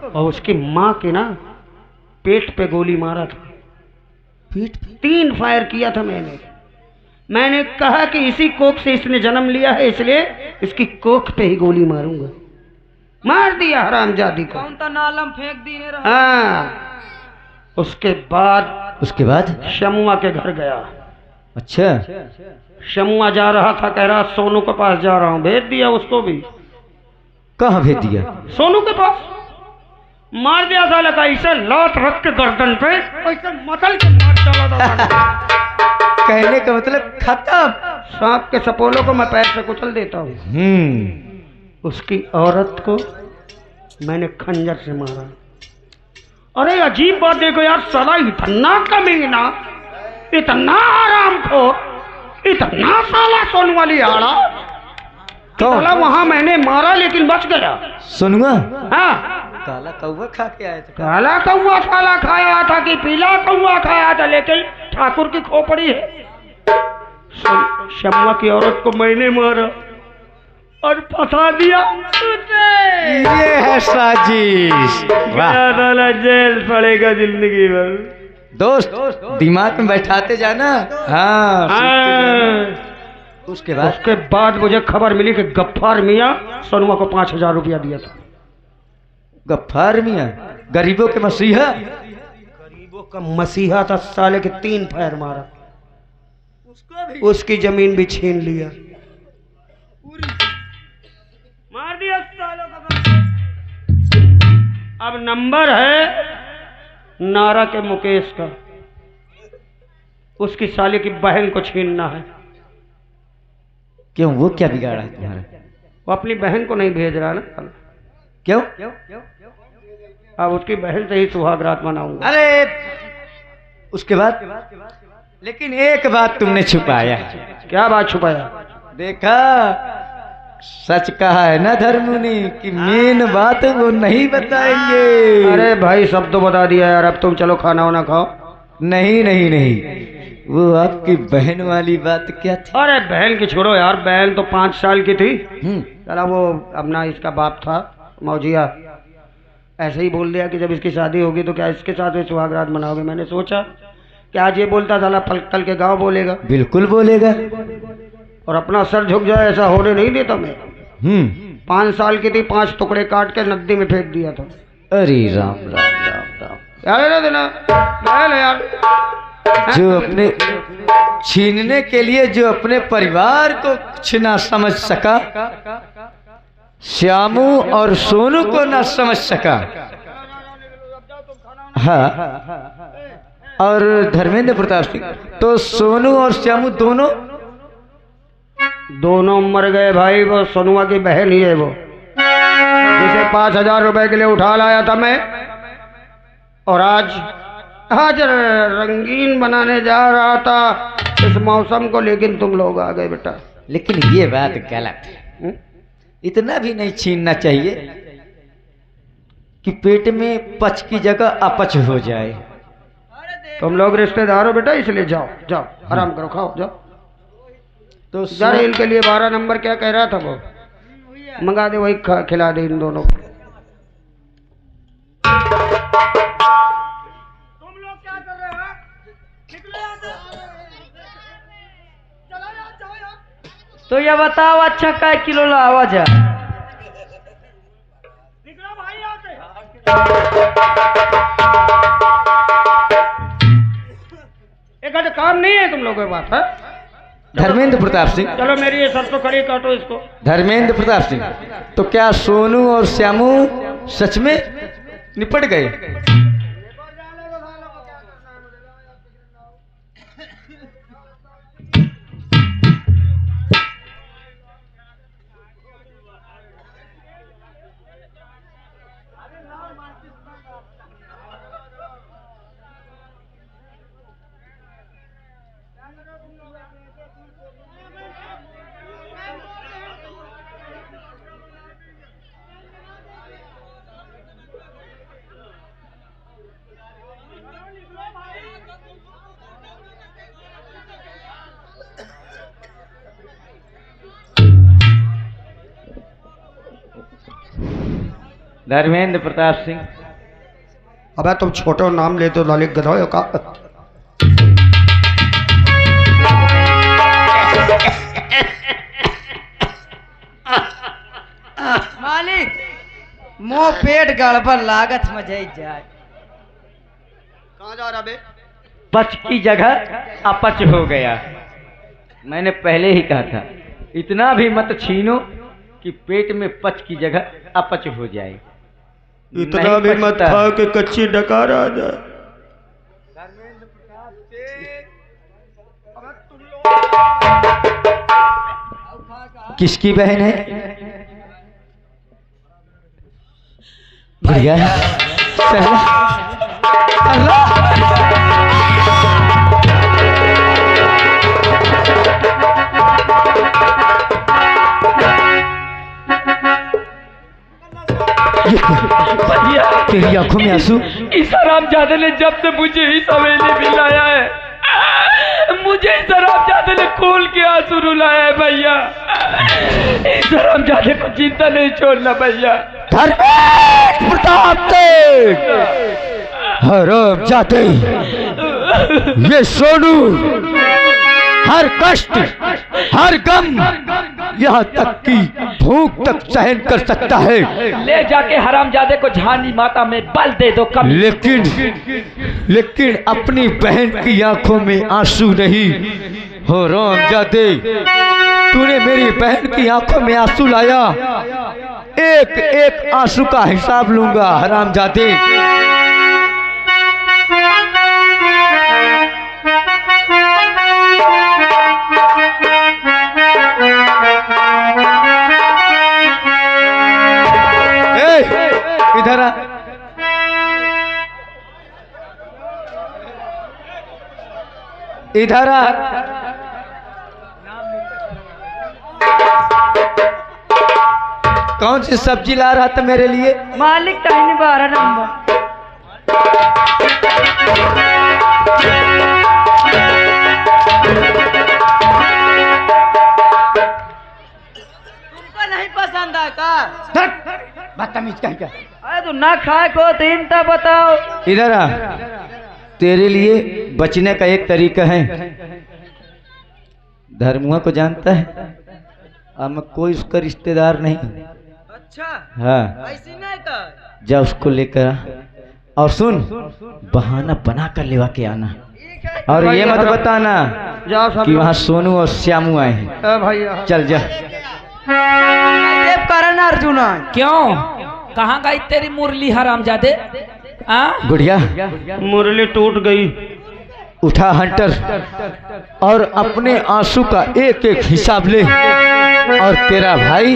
और उसकी माँ के ना पेट पे गोली मारा था। पीठ पे 3 फायर किया था मैंने कहा कि इसी कोख से इसने जन्म लिया है, इसलिए इसकी कोख पे ही गोली मारूंगा। मार दिया हरामजादी को। कौन ता नालम फेंक दी ने रहा। हाँ, उसके बाद शमुआ के घर गया। अच्छा, शमुआ जा रहा था, कह रहा सोनू के पास जा रहा हूँ। भेज दिया उसको भी। कहाँ भेज दिया? सोनू के पास। मार दिया साला का, इसे लात रख के गर्दन पे ऐसे मसल के मार डाला था। कहने का मतलब खत्म। सांप के सपोलों को मैं पैर से कुचल देता हूँ। उसकी औरत को मैंने खंजर से मारा। अरे अजीब बात देखो यार, साला इतना कमीना, इतना हरामखोर, इतना साला सोनू वाली आड़ा। साला वहां मैंने मारा लेकिन बच गया। सोनुआ? हाँ, काला कौवा खा के आया था। काला कौवा साला खाया था कि पीला कौवा खाया था, लेकिन ठाकुर की खोपड़ी है। शम्मा की औरत को मैंने मारा और फंसा दिया। ये है साजिश। वाह, जेल पड़ेगा जिंदगी भर। दोस्त दिमाग में बैठाते जाना। हाँ, उसके बाद मुझे खबर मिली कि गफ्फार मियाँ सोनुआ को 5,000 रुपया दिया था। गफ्फार मियाँ गरीबों के मसीहा? गरीबों का मसीहा था साले के। 3 फायर मारा, उसकी जमीन भी छीन लिया, मार दिया सालों का। अब नंबर है नारा के मुकेश का। उसकी साले की बहन को छीनना है। क्यों, वो क्या बिगाड़ा है तुम्हारा? वो अपनी बहन को नहीं भेज रहा ना। क्यों? अब उसकी बहन से ही सुहाग रात मनाऊंगा। अरे उसके बाद लेकिन एक बात तुमने छुपाया। क्या बात छुपाया? देखा, सच कहा है ना धर्मुनि कि मेन बात वो नहीं बताएंगे। अरे भाई सब तो बता दिया यार, अब तुम चलो खाना वाना खाओ। नहीं नहीं नहीं, वो आपकी बहन वाली बात क्या थी? अरे बहन की छोड़ो यार, बहन तो 5 साल की थी। चला वो अपना इसका बाप था मौजिया, ऐसे ही बोल दिया कि जब इसकी शादी होगी तो क्या इसके साथ में सुहाग रात मनाओगे। मैंने सोचा कि आज ये बोलता साला कल के गांव बोलेगा। बिल्कुल बोलेगा, और अपना सर झुक जाए ऐसा होने नहीं देता मैं। 5 साल की थी, 5 टुकड़े काट के नदी में फेंक दिया था। अरे राम राम राम राम। यार देना यार, जो अपने छीनने के लिए जो अपने परिवार को कुछ ना समझ सका, श्यामू और सोनू को ना समझ सका। हाँ, और धर्मेंद्र प्रताप सिंह तो सोनू और श्यामू दोनों मर गए भाई। वो सोनुआ की बहन ही है वो, जिसे 5,000 रुपए के लिए उठा लाया था मैं, और आज रंगीन बनाने जा रहा था इस मौसम को, लेकिन तुम लोग आ गए बेटा। लेकिन ये बात गलत है। इतना भी नहीं छीनना चाहिए कि पेट में पच की जगह अपच हो जाए। तुम लोग रिश्तेदार हो बेटा, इसलिए जाओ जाओ आराम करो, खाओ जाओ। तो यार इनके लिए 12 नंबर क्या कह रहा था वो, मंगा दे, वही खिला दे इन दोनों को। तुम लोग क्या कर रहे हो? तो ये बताओ अच्छा काय किलो ला आवाज है? एक काम नहीं है तुम लोगों के पास है? धर्मेंद्र प्रताप सिंह, चलो मेरी ये सरसों खड़ी काटो इसको। धर्मेंद्र प्रताप सिंह, तो क्या सोनू और श्यामू सच में निपट गए? धर्मेंद्र प्रताप सिंह। अबे तुम छोटे नाम ले तो लालिक गधा का। मालिक मुंह पेट गड़बड़ लागत में जाए। कहाँ जा रहा बे? पच की जगह अपच हो गया। मैंने पहले ही कहा था इतना भी मत छीनो कि पेट में पच की जगह अपच हो जाए। इतना भी मत खाओ कि कच्ची डकार आ जाए। किसकी बहन है? बढ़िया है। भैया तेरी आंखों में आंसू। इस हरामजादे ने जब से मुझे इस हवेली में लाया है, मुझे इस हरामजादे ने खोल के आंसू रुलाया है भैया। इस हरामजादे को चिंता नहीं छोड़ना भैया। धर्मेंद्र प्रताप सिंह, हरामजादे, ये सोनू हर कष्ट हर गम यहाँ तक कि भूख तक सहन कर सकता है। ले जाके हरामजादे को झानी माता में बल दे दो कम। लेकिन अपनी बहन की आंखों में आंसू नहीं। हरामजादे, तूने मेरी बहन की आंखों में आंसू लाया, एक एक आंसू का हिसाब लूंगा। हरामजादे, इधर आ। इधर आ। कौन सी सब्जी ला रहा था मेरे लिए? मालिक टाइम 12 नंबर। तुमको नहीं पसंद है का? बदतमीज कहीं का। अरे तू ना खाए को तीन तो बताओ। इधर आ। तेरे लिए बचने का एक तरीका है। धर्मुआ को जानता है? अब मैं कोई उसका रिश्तेदार नहीं। अच्छा हाँ, ऐसी नहीं कर। जा उसको लेकर आ और सुन, बहाना बना कर लेवा के आना और ये मत बताना कि वहाँ सोनू और श्यामू आए हैं। भैया चल जा। करण अर्जुना क्यों? कहाँ गई तेरी मुरली हरामजादे? गुड़िया, मुरली टूट गई। उठा हंटर और अपने आंसू का एक एक हिसाब ले और तेरा भाई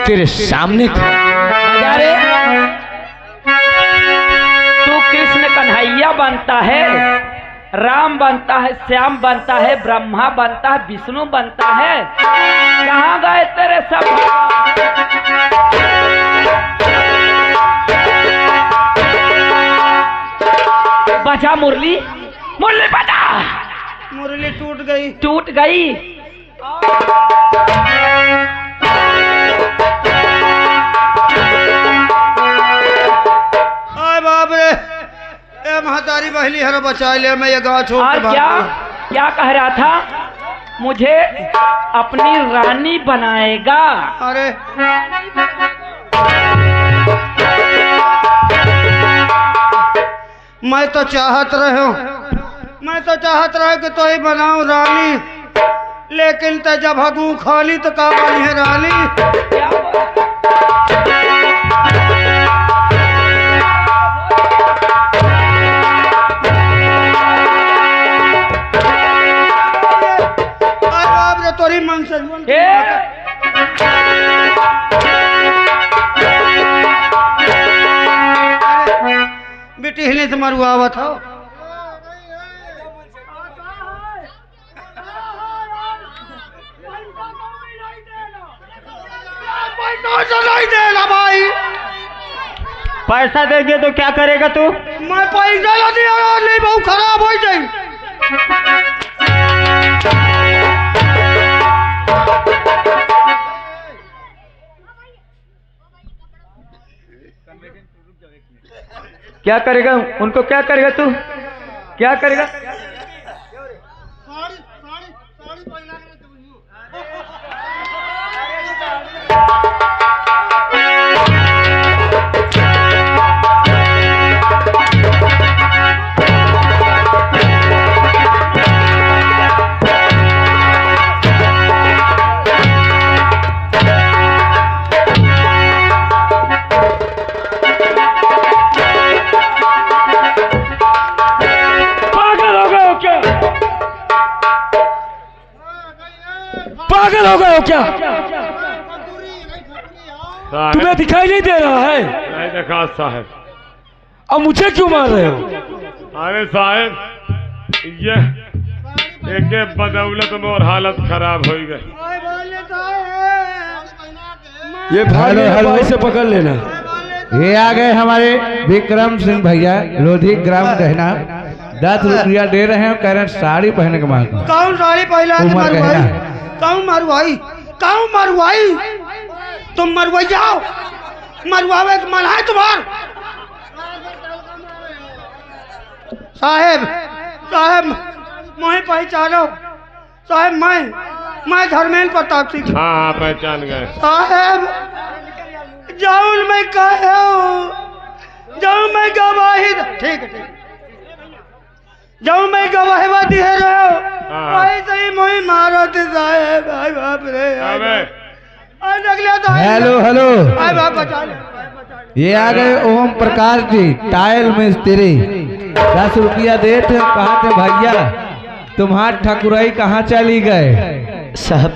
तेरे सामने जा रे। तू कृष्ण कन्हैया बनता है, राम बनता है, श्याम बनता है, ब्रह्मा बनता है, विष्णु बनता है। कहाँ गए तेरे सब? बजा मुरली, मुरली बजा। मुरली टूट गई। टूट गई। आय बाप रे, ए महतारी बहली हर बचा ले, मैं ये गाँव छोड़ और के क्या क्या कह रहा था? मुझे अपनी रानी बनाएगा। अरे मैं तो चाहत रहे कि तो ही बनाऊं रानी, लेकिन तो जब हगू खाली तो का बनी है रानी। बाप रे, तोरी मन से बेटी हिले से मारू आवत हो। नहीं देना भाई। पैसा देंगे तो क्या करेगा तू? मैं पैसा नहीं, बहुत खराब हो जाए। क्या करेगा? उनको क्या करेगा तू? क्या करेगा? पागल हो गए हो क्या? तुम्हें दिखाई नहीं दे रहा है? नहीं देखा साहब। अब मुझे क्यों मार रहे हो? अरे साहब ये एक बदौलत में और हालत खराब हो गई। ये भाई से पकड़ लेना। ये आ गए हमारे विक्रम सिंह भैया, लोधी ग्राम कहना। 10 रुपया दे रहे हैं, कह रहे हैं साड़ी पहने के मांग। कौन साड़ी पहला के मरवाई? कौन मरवाई? कौन मरवाई? तुम मरवाई जाओ, मरवावे के मन है तुम्हार? साहेब साहेब मुझे पहचानो साहेब, मैं धर्मेंद्र प्रताप सिंह। हाँ पहचान गए साहेब। जाऊन मैं कहे जाऊं मैं गवाही, ठीक है जाऊं मैं गवाही दी है रहे सही मोही मारो थे साहेब। आई बाप रे, हेलो हेलो, आई बाप बचा ले। ये आ गए ओम प्रकाश जी, टाइल मिस्त्री। 10 रुपया देते कहा थे भैया, तुम्हार ठकुराई कहाँ चली गए? साहब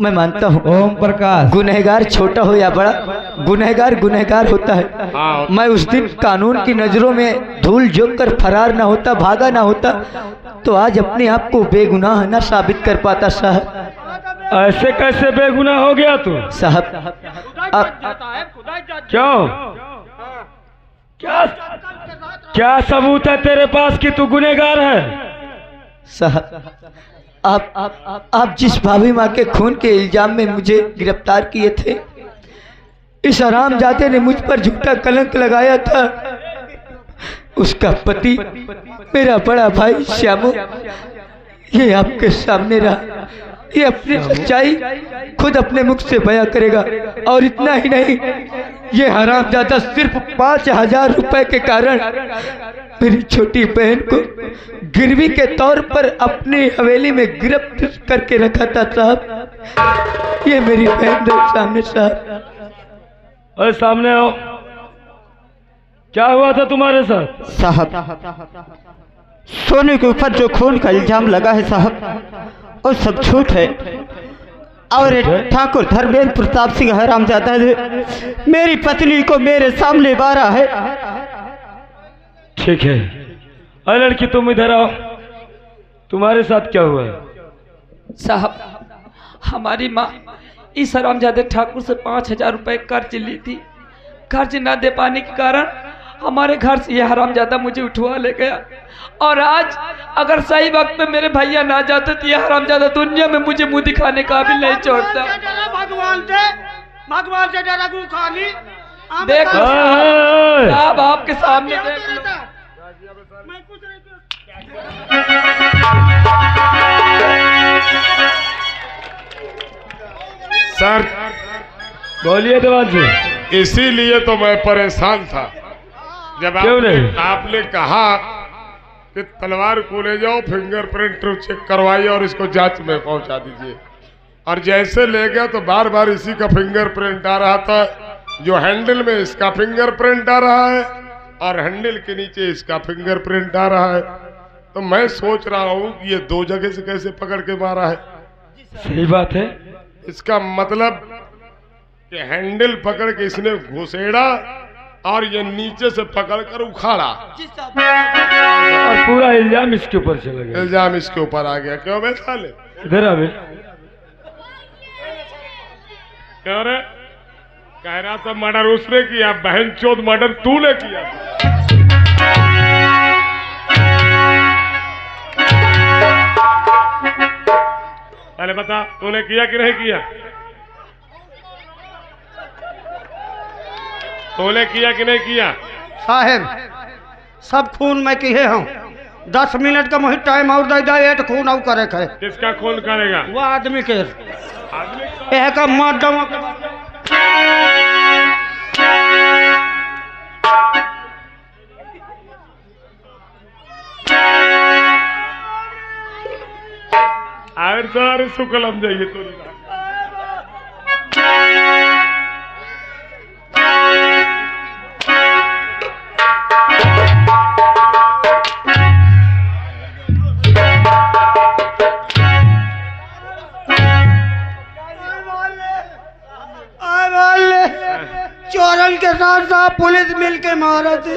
मैं मानता हूँ ओम प्रकाश, गुनहगार छोटा हो या बड़ा, गुनहगार होता है। हाँ। मैं उस दिन कानून की नजरों में धूल झोंक कर फरार ना होता, भागा ना होता, तो आज अपने आप को बेगुनाह ना साबित कर पाता। साहब ऐसे कैसे बेगुनाह हो गया तू? साहब क्यों? क्या क्या सबूत है तेरे पास कि तू गुनहगार है? साहब आप जिस भाभी माँ के खून के इल्जाम में मुझे गिरफ्तार किए थे, इस हरामजादे ने मुझ पर झूठा कलंक लगाया था। उसका पति मेरा बड़ा भाई श्यामू, ये आपके सामने रहा। ये अपनी सच्चाई खुद अपने मुख से बयां करेगा। और इतना ही नहीं, ये हरामजादा सिर्फ 5000 रुपए के कारण मेरी छोटी बहन को गिरवी के तौर पर अपनी हवेली में गिरफ्त करके रखा था। साहब ये मेरी बहन मेरे सामने। साहब अरे सामने आओ, क्या हुआ था तुम्हारे साथ? साहब सोनू के ऊपर जो खून का इल्जाम लगा है साहब, और सब झूठ है। और ठाकुर धर्मेंद्र प्रताप सिंह हरामजादा ने मेरी पत्नी को मेरे सामने मारा है। ठीक है, अरे लड़की तुम इधर आओ, तुम्हारे साथ क्या हुआ है? साहब हमारी माँ इस हरामजादे ठाकुर से 5000 रुपए कर्ज ली थी। कर्ज न दे पाने के कारण हमारे घर से यह हरामजादा मुझे उठवा ले गया। और आज अगर सही वक्त पे मेरे भैया ना जाते तो यह हरामजादा दुनिया में मुझे मुंह दिखाने का भी नहीं छोड़ता। भगवान से डरा गु खाली देखो साहब आपके सामने देख लो। सर बोलिए देवान जी। इसीलिए तो मैं परेशान था जब आपने कहा कि तलवार को ले जाओ, फिंगरप्रिंट चेक करवाइए और इसको जांच में पहुंचा दीजिए। और जैसे ले गया तो बार बार इसी का फिंगरप्रिंट आ रहा था। जो हैंडल में इसका फिंगरप्रिंट आ रहा है और हैंडल के नीचे इसका फिंगरप्रिंट आ रहा है। तो मैं सोच रहा हूँ कि ये 2 जगह से कैसे पकड़ के मारा है। सही बात है। इसका मतलब कि हैंडल पकड़ के इसने घुसेड़ा और ये नीचे से पकड़कर उखाड़ा और पूरा इल्जाम इसके ऊपर चला गया। इल्जाम इसके ऊपर आ गया। क्यों बे साले? इधर आ बे। क्यों रे? कह रहा था मर्डर उसने किया, बहन चोद मर्डर तूने किया। पहले बता तूने किया कि नहीं किया? तूने किया कि नहीं किया? साहेब सब खून मैं किए हूँ। 10 मिनट का मुझे टाइम और दे दे, एट खून और करे है। किसका खून करेगा? वो आदमी के आदमी यह का मार दवा आयर सारे सुकलम जाइए तो चोरन के साथ साथ पुलिस मिल के मारा थे।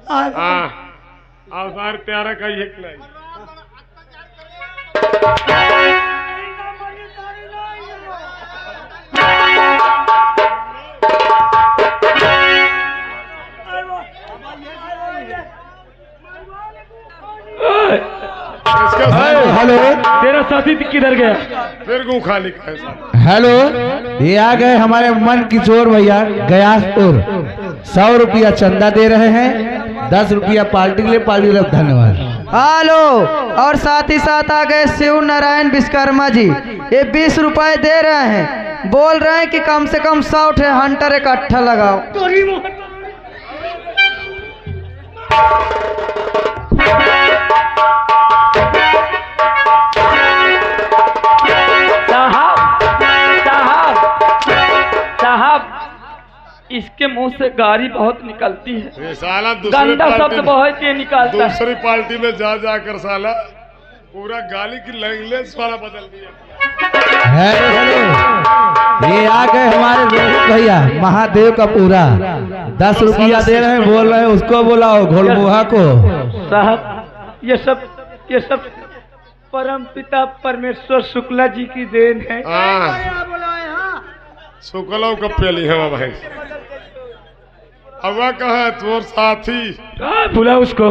हाँ सारे प्यारा का ये नहीं। हेलो, तेरा साथी किधर गया? फिर गू खाली का है। हेलो, ये आ गए हमारे मन किशोर भैया गयासपुर। 100 रुपया चंदा दे रहे हैं, 10 रुपया पार्टी के लिए। पार्टी तरफ धन्यवाद। हेलो, और साथ ही साथ आ गए शिव नारायण विश्वकर्मा जी, ये 20 रुपए दे रहे हैं। बोल रहे हैं कि कम से कम 100 ठे हंटर इकट्ठा लगाओ। इसके मुंह से गाली बहुत निकलती है। ये साला गंदा शब्द बहुत ही निकालता है। दूसरी पार्टी में जा जाकर साला पूरा गाली की लैंग्वेज वाला बदल दिया। हेलो, ये आ गए हमारे रोहित भैया महादेव का पूरा। 10 रुपया दे रहे हैं, बोल रहे हैं उसको बुलाओ, घोलमुहा को। साहब ये सब परम पिता परमेश्वर शुक्ला जी की देन है। शुक्ला का पेली है भाई। अब कहा तोर साथी बुलाओ उसको,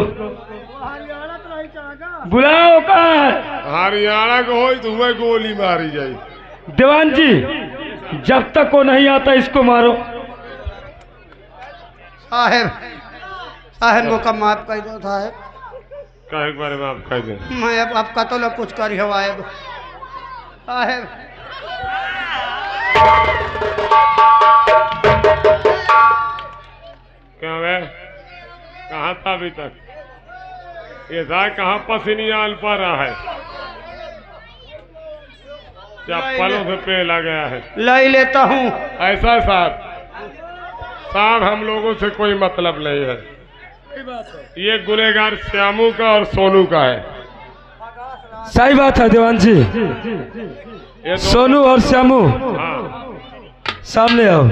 बुलाओ का हरियाणा को हो तो वह गोली मारी जाए। दीवान जी, जब तक वो नहीं आता इसको मारो। साहेब वो का माफ कर दो साहेब। काहे के बारे में आप कह दें? मैं अब आपका तो लोग कुछ करी हो साहेब। क्या वे कहाँ था अभी तक? ये था कहाँ पसीनिया आल पा रहा है, चप्पलों से पेला गया है। ले लेता हूँ। ऐसा साहब हम लोगों से कोई मतलब नहीं है। ये गुनहगार श्यामू का और सोनू का है। सही बात है दीवान जी। सोनू और श्यामू सामने आओ।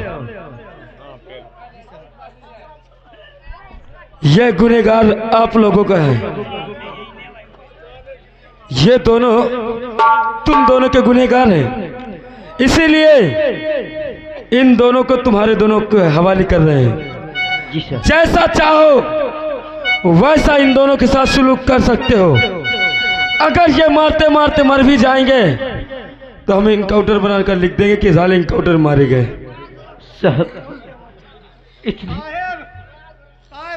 यह गुनहगार आप लोगों का है। ये दोनों तुम दोनों के गुनहगार हैं, इसीलिए इन दोनों को तुम्हारे दोनों के हवाले कर रहे हैं। जैसा चाहो वैसा इन दोनों के साथ सुलूक कर सकते हो। अगर ये मारते मारते मर भी जाएंगे तो हम इनकाउंटर बनाकर लिख देंगे कि साले इनकाउंटर मारे गए। साहब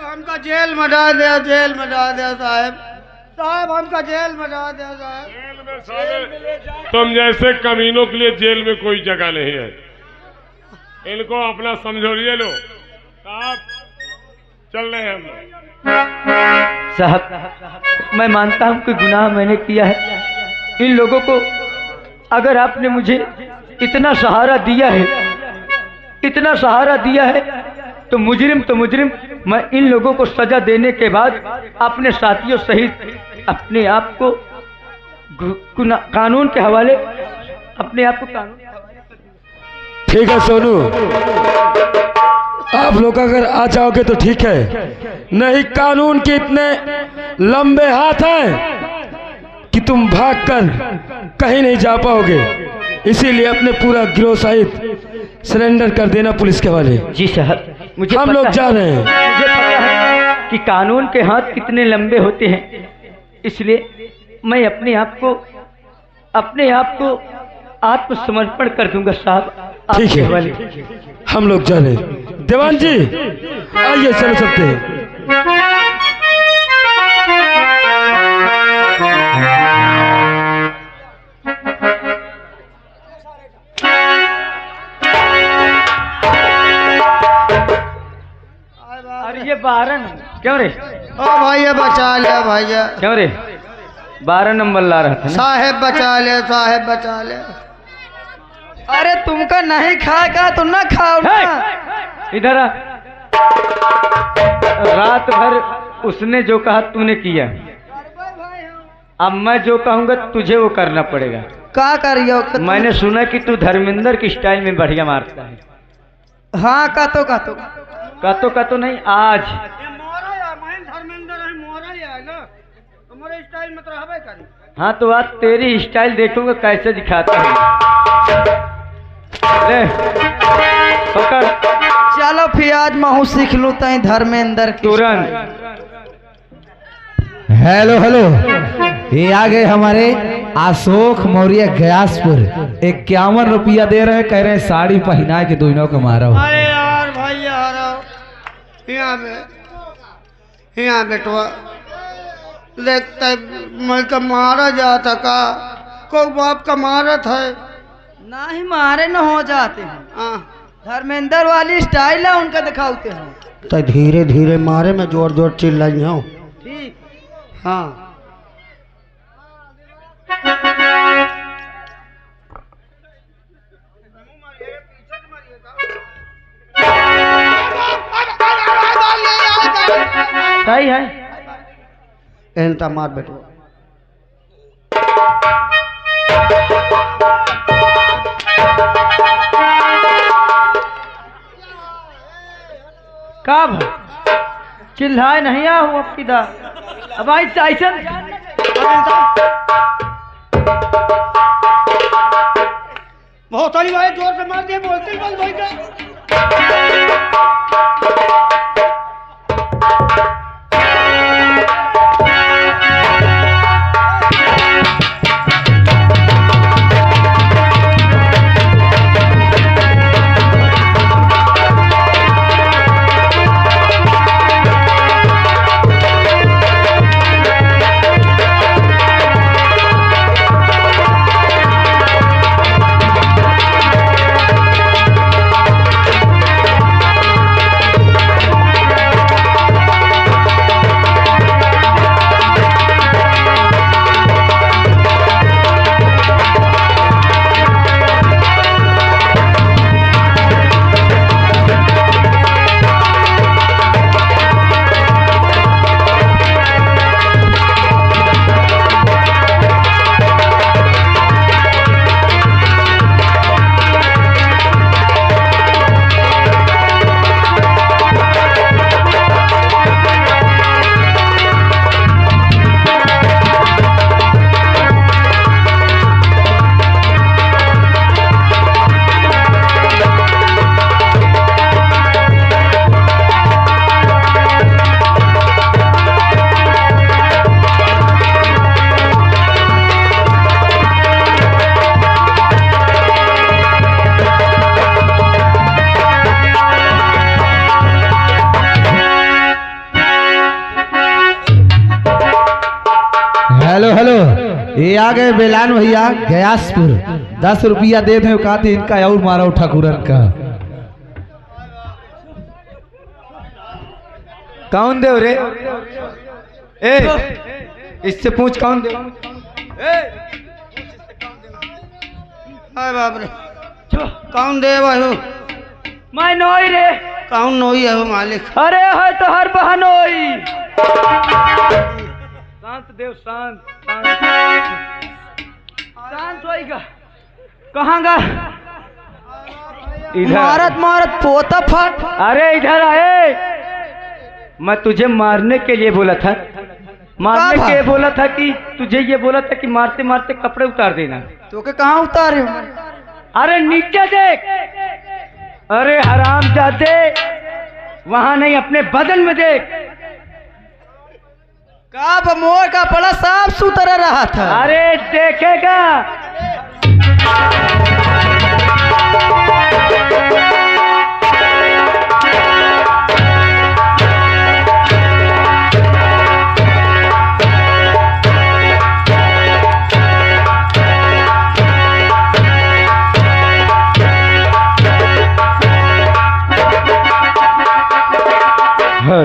हमका जेल में डाल दिया, जेल में डाल दिया साहब हमका जेल में डाल दिया साहब। जेल में साले तुम जैसे कमीनों के लिए जेल में कोई जगह नहीं है। इनको अपना समझोलिए लो साहब। चल रहे हैं हम लोग। साहब मैं मानता हूं कि गुनाह मैंने किया है। इन लोगों को अगर आपने मुझे इतना सहारा दिया है, इतना सहारा दिया है, तो मुजरिम मैं इन लोगों को सजा देने के बाद अपने साथियों सहित अपने आप को कानून के हवाले अपने आप को कानून। ठीक है सोनू, आप लोग अगर आ जाओगे तो ठीक है, नहीं कानून के इतने लंबे हाथ हैं कि तुम भागकर कहीं नहीं जा पाओगे। इसीलिए अपने पूरा गिरोह सहित सरेंडर कर देना पुलिस के हवाले। जी साहब, मुझे हम लोग जा रहे हैं। मुझे पता है कि कानून के हाथ कितने लंबे होते हैं, इसलिए मैं अपने आप को आत्मसमर्पण कर दूंगा साहब। ठीक है, हम लोग जा रहे हैं। दीवान जी आइए, चलो चलते हैं। अरे ये 12 क्यों रे? ओ भैया बचा ले भैया। क्यों रे? 12 नंबर ला रहा था ना? साहेब बचा ले, साहेब बचा ले। अरे तुमका नहीं खाएगा तो ना खाओ ना। इधर आ। रात भर उसने जो कहा तूने किया, अब मैं जो कहूंगा तुझे वो करना पड़ेगा। क्या करियो? मैंने सुना कि तू धर्मेंद्र की स्टाइल में बढ़िया मारता है। हाँ का तो का तो नहीं आज। हाँ तो आज तेरी स्टाइल देखूंगा कैसे दिखाता है। ले पकड़। चलो फिर आज महू सीख लूँ तई धर्मेंद्र की तुरंत। हेलो हेलो, ये आ गए हमारे अशोक मौर्य गयासपुर। 51 रुपया दे रहे हैं, कह रहे हैं साड़ी पहना के दोनों को मारो। अरे यार भैया यहाँ बेटवा देखते मैं का मारा जाता का को बाप का मारत है ना ही मारे न हो जाते हैं। हाँ। धर्मेंद्र वाली स्टाइल है उनका दिखाते हैं। तो धीरे धीरे मारे में जोर जोर चिल्लाई हूँ। ठीक। हाँ सही है। एनता मार बेटो। का भाई चिल्लाए नहीं आ हूँ अब किदा। अब आई टाइसन बहुत सारी बातें जोर से मार दिए, बोलते ही बोल भाई का। हेलो हेलो, ये आ गए बेलान भैया गयासपुर। 10 रुपया दे दे कहते इनका और मारो ठाकुरन का। कौन दे रे? इससे पूछ कौन दे? अरे बाप रे, कौन दे भाई? मैं नोई रे। कौन नोई है वो मालिक? अरे है तो हर बहनोई। शांत देव, शांत शांत होएगा। कहाँ गा? मारत मारत पोता फट। अरे इधर आए। मैं तुझे मारने के लिए बोला था, मारने के लिए बोला था कि तुझे ये बोला था कि मारते मारते कपड़े उतार देना। तो के कहाँ उतारे? अरे नीचे देख। अरे हरामजादे, वहां नहीं अपने बदन में देख। का मोर का बड़ा साफ सुथरा रहा था। अरे देखेगा।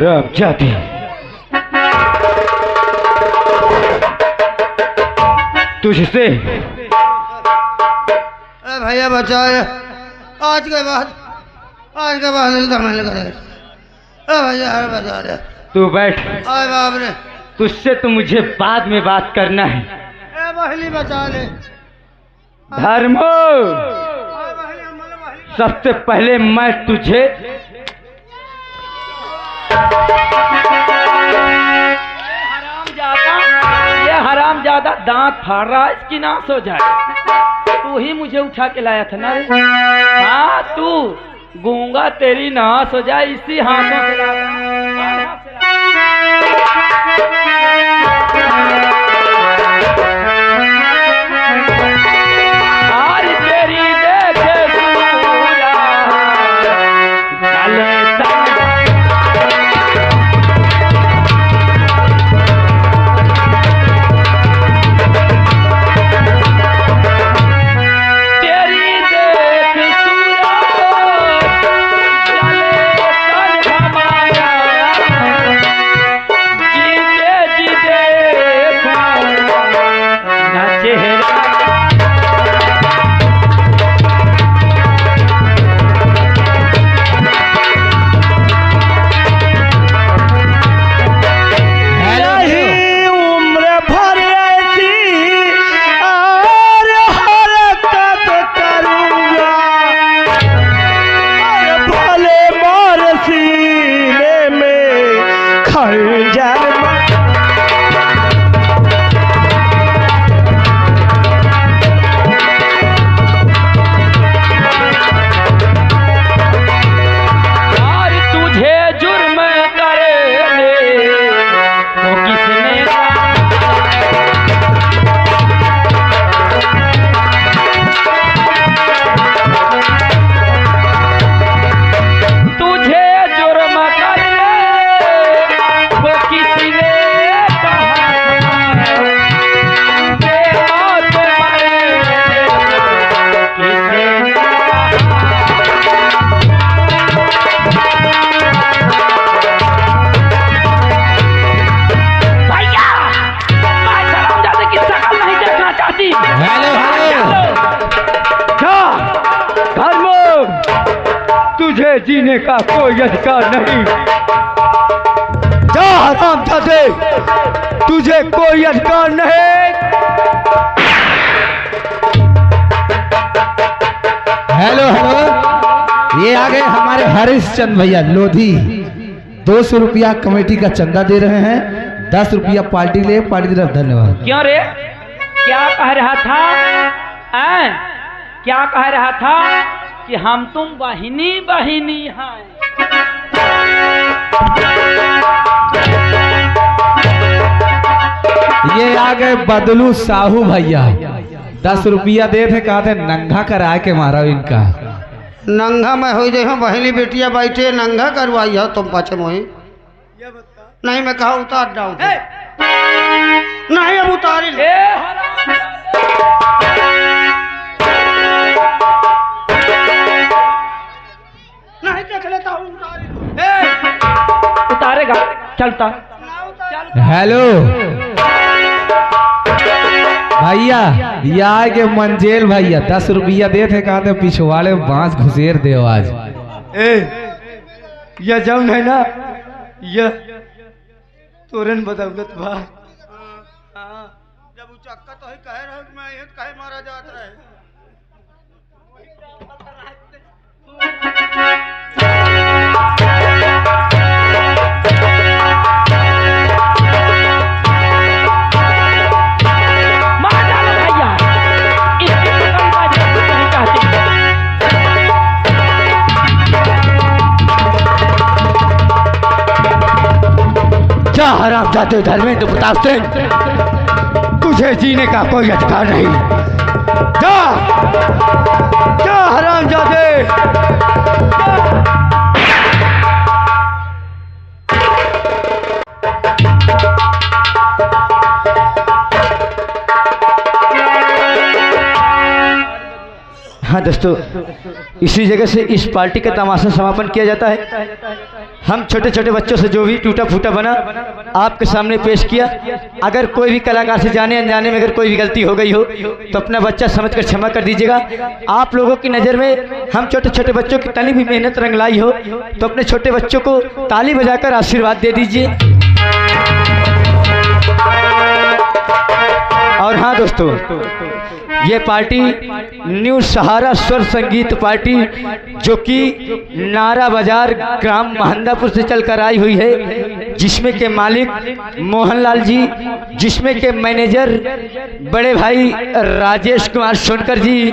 हरामजादी। तुझसे भैया बचा आज के बाद नहीं धमल करे। भैया बचा दे। तू बैठ। अरे बाप रे, तुझसे तो मुझे बाद में बात करना है। बहली बचा ले। धर्मो, सबसे पहले मैं तुझे ये हरामजादा दांत फाड़ रहा है, इसकी नाश हो जाए। तू ही मुझे उठा के लाया था ना रे? हाँ, तू गूंगा, तेरी नाश हो जाए इसी हाथों से लाया। और तेरी देखे सूरा चले तुझे जीने का कोई अधिकार नहीं। जा हरामजादे, तुझे कोई अधिकार नहीं। हेलो हेलो, ये आ गए हमारे हरिश्चंद्र भैया लोधी। 200 रुपया कमेटी का चंदा दे रहे हैं। 10 रुपया पार्टी ले, पार्टी तरफ धन्यवाद। क्यों रे, क्या कह रहा था? क्या कह रहा था कि हम तुम बहिनी बहिनी हैं? ये आ गए बदलू साहू भैया। 10 रुपया दे थे, कहा थे नंगा करा के मारा इनका। नंगा मैं हो जाए बहली बेटिया बैठे नंगा करवाई है तुम पाचे मोही। नहीं मैं कहा उतार जाऊँ। नहीं अब उतारी ले। नहीं देख लेता हूँ, उतारेगा चलता। हेलो भैया, ये आ गए मंजेल भैया। 10 रुपया दे थे, कहा थे पिछवाड़े बांस घुसेर दे आज। यह जौन है ना, यह तोरन बदौलत बा। जब उचक्का तो कह रहा हूँ मैं ये कहे मारा जाता है। जा हरामजादे धर्मेंद्र प्रताप सिंह, तुझे जीने का कोई अधिकार नहीं। जा जा हरामजादे। हाँ दोस्तों, इसी जगह से इस पार्टी का तमाशा समापन किया जाता है। हम छोटे छोटे बच्चों से जो भी टूटा फूटा बना आपके सामने पेश किया। अगर कोई भी कलाकार से जाने अनजाने में अगर कोई भी गलती हो गई हो तो अपना बच्चा समझकर क्षमा कर दीजिएगा। आप लोगों की नज़र में हम छोटे छोटे बच्चों की तनी भी मेहनत रंग लाई हो तो अपने छोटे बच्चों को ताली बजाकर आशीर्वाद दे दीजिए। और हाँ दोस्तों, ये पार्टी न्यू सहारा स्वर संगीत पार्टी जो कि नारा बाजार ग्राम महंदापुर से चलकर आई हुई है, जिसमें के मालिक मोहनलाल जी, जिसमें के मैनेजर बड़े भाई राजेश कुमार सोनकर जी,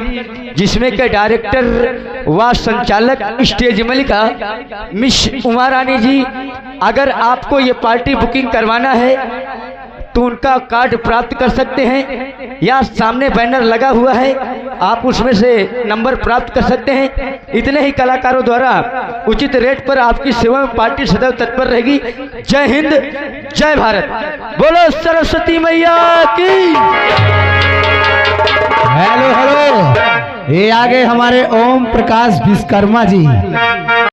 जिसमें के डायरेक्टर व संचालक स्टेज मलिका मिस उमा रानी जी। अगर आपको ये पार्टी बुकिंग करवाना है तो उनका कार्ड प्राप्त कर सकते हैं या सामने बैनर लगा हुआ है, आप उसमें से नंबर प्राप्त कर सकते हैं। इतने ही कलाकारों द्वारा उचित रेट पर आपकी सेवा में पार्टी सदैव तत्पर रहेगी। जय हिंद, जय भारत, बोलो सरस्वती मैया की। हेलो हेलो, ये आगे हमारे ओम प्रकाश विश्वकर्मा जी।